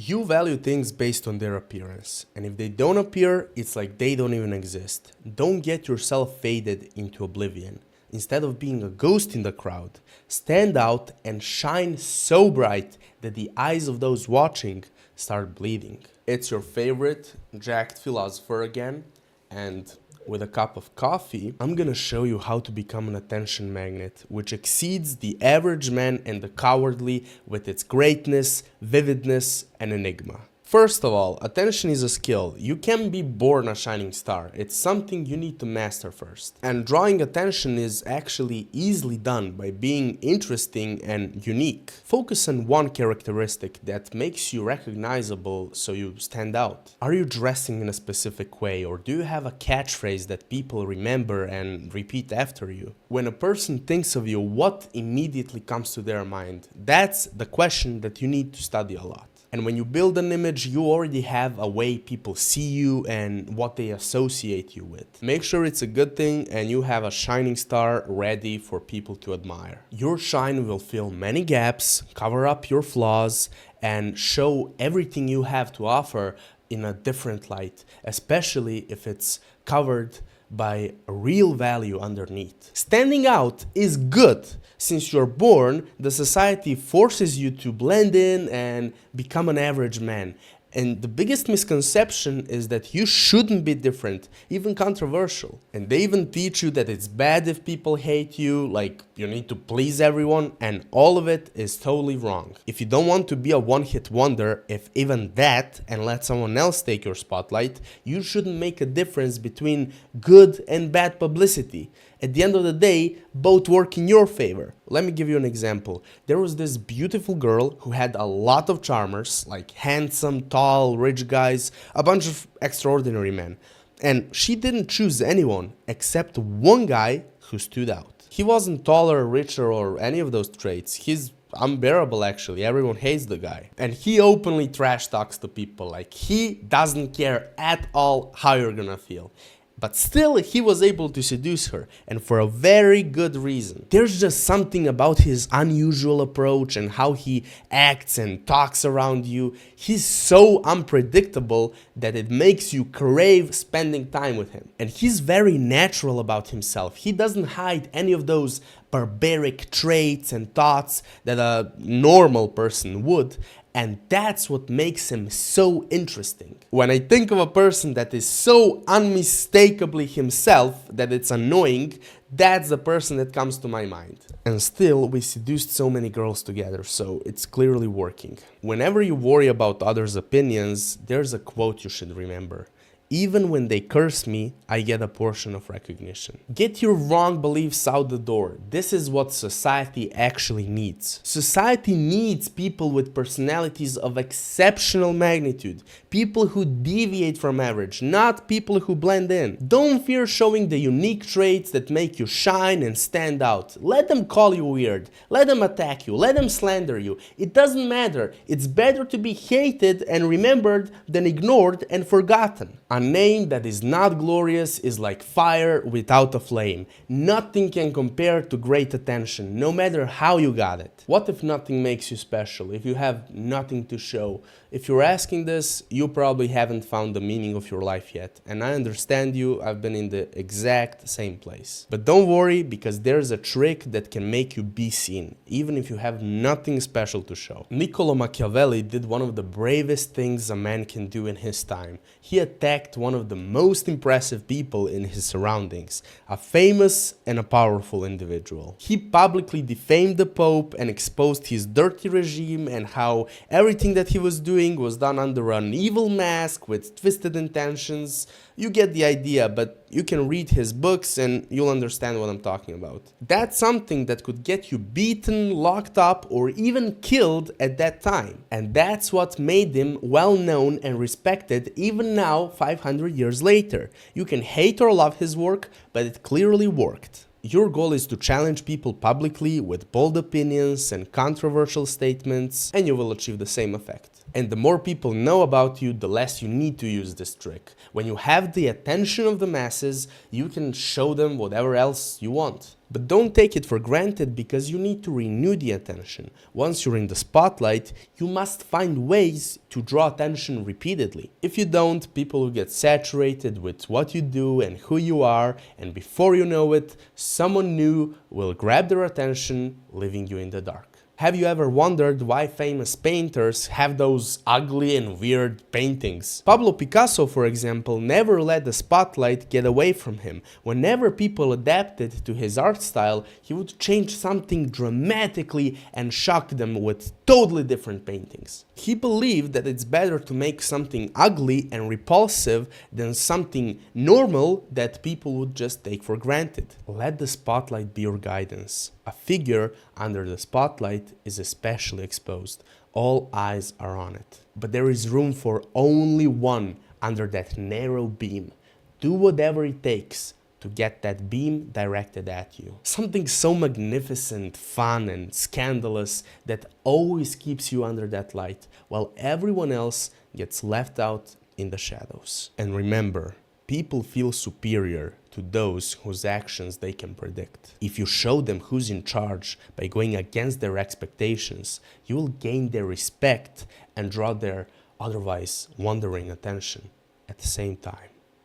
You value things based on their appearance, and if they don't appear, it's like they don't even exist. Don't get yourself faded into oblivion. Instead of being a ghost in the crowd, stand out and shine so bright that the eyes of those watching start bleeding. It's your favorite jacked philosopher again, and with a cup of coffee, I'm gonna show you how to become an attention magnet, which exceeds the average man and the cowardly with its greatness, vividness, and enigma. First of all, attention is a skill. You can't be born a shining star. It's something you need to master first. And drawing attention is actually easily done by being interesting and unique. Focus on one characteristic that makes you recognizable so you stand out. Are you dressing in a specific way, or do you have a catchphrase that people remember and repeat after you? When a person thinks of you, what immediately comes to their mind? That's the question that you need to study a lot. And when you build an image, you already have a way people see you and what they associate you with. Make sure it's a good thing and you have a shining star ready for people to admire. Your shine will fill many gaps, cover up your flaws, and show everything you have to offer in a different light, especially if it's covered by a real value underneath. Standing out is good. Since you're born, the society forces you to blend in and become an average man. And the biggest misconception is that you shouldn't be different, even controversial. And they even teach you that it's bad if people hate you, like you need to please everyone, and all of it is totally wrong. If you don't want to be a one-hit wonder, if even that, and let someone else take your spotlight, you shouldn't make a difference between good and bad publicity. At the end of the day, both work in your favor. Let me give you an example. There was this beautiful girl who had a lot of charmers, like handsome, tall, rich guys, a bunch of extraordinary men. And she didn't choose anyone except one guy who stood out. He wasn't taller, richer, or any of those traits. He's unbearable actually. Everyone hates the guy. And he openly trash talks to people. Like, he doesn't care at all how you're gonna feel. But still, he was able to seduce her, and for a very good reason. There's just something about his unusual approach and how he acts and talks around you. He's so unpredictable that it makes you crave spending time with him. And he's very natural about himself. He doesn't hide any of those barbaric traits and thoughts that a normal person would. And that's what makes him so interesting. When I think of a person that is so unmistakably himself that it's annoying, that's the person that comes to my mind. And still, we seduced so many girls together, so it's clearly working. Whenever you worry about others' opinions, there's a quote you should remember. Even when they curse me, I get a portion of recognition. Get your wrong beliefs out the door. This is what society actually needs. Society needs people with personalities of exceptional magnitude. People who deviate from average, not people who blend in. Don't fear showing the unique traits that make you shine and stand out. Let them call you weird. Let them attack you. Let them slander you. It doesn't matter. It's better to be hated and remembered than ignored and forgotten. A name that is not glorious is like fire without a flame. Nothing can compare to great attention, no matter how you got it. What if nothing makes you special, if you have nothing to show? If you're asking this, you probably haven't found the meaning of your life yet. And I understand you, I've been in the exact same place. But don't worry, because there's a trick that can make you be seen, even if you have nothing special to show. Niccolo Machiavelli did one of the bravest things a man can do in his time. He attacked one of the most impressive people in his surroundings, a famous and a powerful individual. He publicly defamed the Pope and exposed his dirty regime and how everything that he was doing was done under an evil mask with twisted intentions. You get the idea, but you can read his books and you'll understand what I'm talking about. That's something that could get you beaten, locked up, or even killed at that time. And that's what made him well known and respected even now, 500 years later. You can hate or love his work, but it clearly worked. Your goal is to challenge people publicly with bold opinions and controversial statements, and you will achieve the same effect. And the more people know about you, the less you need to use this trick. When you have the attention of the masses, you can show them whatever else you want. But don't take it for granted, because you need to renew the attention. Once you're in the spotlight, you must find ways to draw attention repeatedly. If you don't, people will get saturated with what you do and who you are, and before you know it, someone new will grab their attention, leaving you in the dark. Have you ever wondered why famous painters have those ugly and weird paintings? Pablo Picasso, for example, never let the spotlight get away from him. Whenever people adapted to his art style, he would change something dramatically and shock them with totally different paintings. He believed that it's better to make something ugly and repulsive than something normal that people would just take for granted. Let the spotlight be your guidance. A figure under the spotlight is especially exposed. All eyes are on it. But there is room for only one under that narrow beam. Do whatever it takes to get that beam directed at you. Something so magnificent, fun, and scandalous that always keeps you under that light, while everyone else gets left out in the shadows. And remember, people feel superior to those whose actions they can predict. If you show them who's in charge by going against their expectations, you will gain their respect and draw their otherwise wandering attention at the same time.